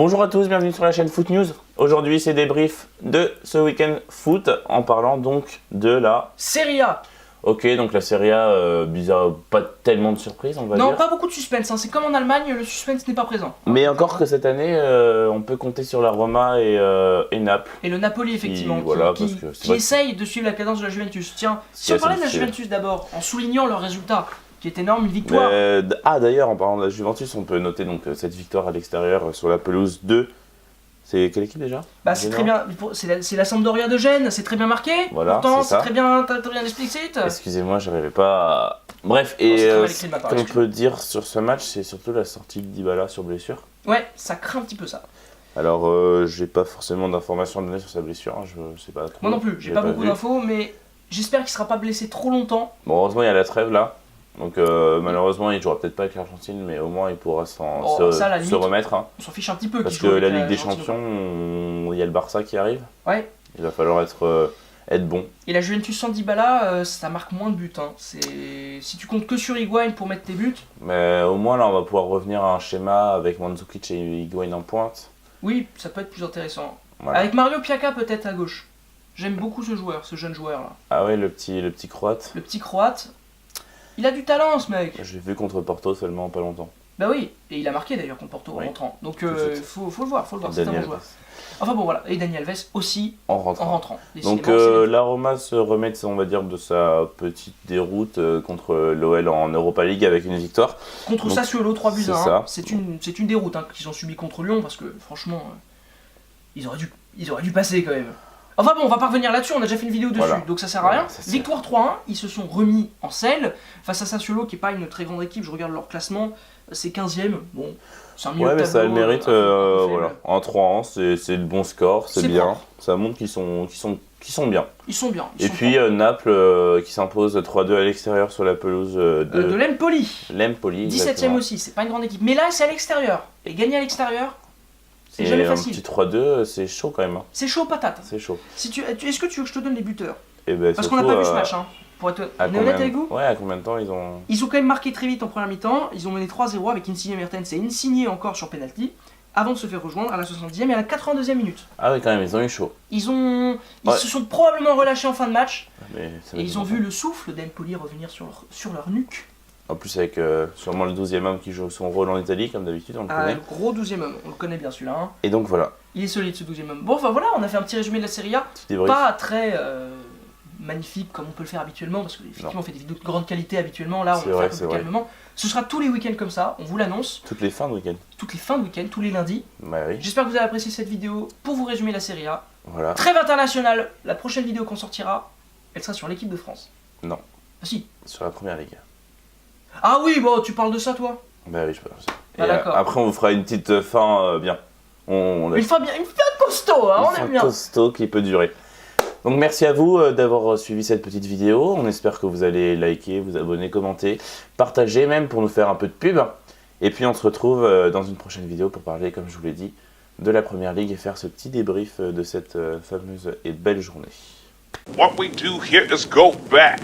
Bonjour à tous, bienvenue sur la chaîne Foot News. Aujourd'hui, c'est débrief de ce week-end foot en parlant donc de la Serie A. Ok, donc la Serie A, bizarre, pas tellement de surprises, on va dire. Non, pas beaucoup de suspense. Hein. C'est comme en Allemagne, le suspense n'est pas présent. Mais encore que cette année, on peut compter sur la Roma et Naples. Et le Napoli, effectivement, qui essaye de suivre la cadence de la Juventus. Tiens, si on parlait de la Juventus d'abord, en soulignant leurs résultats, qui est énorme, une victoire. D'ailleurs, en parlant de la Juventus, on peut noter donc cette victoire à l'extérieur sur la pelouse 2. C'est quelle équipe déjà? C'est très bien, c'est la Sampdoria de Gênes, c'est très bien marqué. Voilà, pourtant c'est très bien explicite. Excusez-moi, j'arrivais pas à... Bref, et ce qu'on peut dire sur ce match, c'est surtout la sortie de Dybala sur blessure. Ouais, ça craint un petit peu ça. Alors, j'ai pas forcément d'informations à donner sur sa blessure, hein, je sais pas trop. Moi non plus, j'ai pas beaucoup d'infos, mais j'espère qu'il sera pas blessé trop longtemps. Bon, heureusement, il y a la trêve là. Donc malheureusement il jouera peut-être pas avec l'Argentine, mais au moins il pourra se remettre. Hein. On s'en fiche un petit peu. Parce que la Ligue des Champions, il y a le Barça qui arrive. Ouais. Il va falloir être bon. Et la Juventus sans Dybala, ça marque moins de buts. Hein. Si tu comptes que sur Higuain pour mettre tes buts. Mais au moins là on va pouvoir revenir à un schéma avec Mandzukic et Higuain en pointe. Oui, ça peut être plus intéressant. Voilà. Avec Mario Piaka peut-être à gauche. J'aime beaucoup ce joueur, ce jeune joueur là. Ah ouais, le petit croate. Le petit croate. Il a du talent ce mec. Je l'ai vu contre Porto seulement pas longtemps. Bah oui, et il a marqué d'ailleurs contre Porto en rentrant. Donc faut le voir, c'est un bon joueur. Enfin bon voilà, et Dani Alves aussi en rentrant. Donc la Roma se remet, on va dire, de sa petite déroute contre l'OL en Europa League avec une victoire. Contre Sassuolo, 3-1. C'est une déroute qu'ils ont subi contre Lyon parce que franchement, ils auraient dû passer quand même. Enfin bon, on va pas revenir là-dessus, on a déjà fait une vidéo dessus, donc ça sert à rien. Victoire 3-1, ils se sont remis en selle face à Sassuolo qui est pas une très grande équipe, je regarde leur classement, c'est 15ème, bon, c'est un milieu de tableau. Ouais, mais ça a le mérite, voilà. En 3-1, c'est le bon score, c'est bien, ça montre qu'ils sont bien. Ils sont bien. Et puis Naples qui s'impose 3-2 à l'extérieur sur la pelouse de l'Empoli. L'Empoli, 17ème aussi, c'est pas une grande équipe, mais là c'est à l'extérieur, et gagner à l'extérieur, c'est jamais facile. Un petit 3-2, c'est chaud quand même. Hein. C'est chaud patate. C'est chaud. Est-ce que tu veux que je te donne les buteurs? Parce qu'on n'a pas vu ce match, hein. On est honnête avec vous? Ouais, à combien de temps ils ont... Ils ont quand même marqué très vite en première mi-temps, ils ont mené 3-0 avec Insigne et Mertens et Insigne encore sur penalty, avant de se faire rejoindre à la 70e et à la 82e minute. Ah oui quand même, ils ont eu chaud. Ils se sont probablement relâchés en fin de match, et ils ont vu le souffle d'Empoli revenir sur leur nuque. En plus avec sûrement le 12e homme qui joue son rôle en Italie, comme d'habitude, on le connaît. Le gros 12e homme, on le connaît bien celui-là. Hein. Et donc voilà. Il est solide ce 12e homme. Bon, enfin voilà, on a fait un petit résumé de la Serie A. Pas très magnifique comme on peut le faire habituellement, parce qu'effectivement on fait des vidéos de grande qualité habituellement, là on va faire un peu plus calmement. Ce sera tous les week-ends comme ça, on vous l'annonce. Toutes les fins de week-end. Toutes les fins de week-end, tous les lundis. Bah oui. J'espère que vous avez apprécié cette vidéo pour vous résumer la Serie A. Voilà. Trêve internationale, la prochaine vidéo qu'on sortira, elle sera sur l'équipe de France. Non. Ah si. Sur la première ligue. Ah oui, bon, tu parles de ça toi? Bah oui, je parle de ça. Ah, d'accord. Après on vous fera une petite fin bien. Une fin costaud, hein, on aime bien. Costaud qui peut durer. Donc merci à vous d'avoir suivi cette petite vidéo. On espère que vous allez liker, vous abonner, commenter, partager même pour nous faire un peu de pub. Et puis on se retrouve dans une prochaine vidéo pour parler, comme je vous l'ai dit, de la Première Ligue et faire ce petit débrief de cette fameuse et belle journée. What we do here is go back.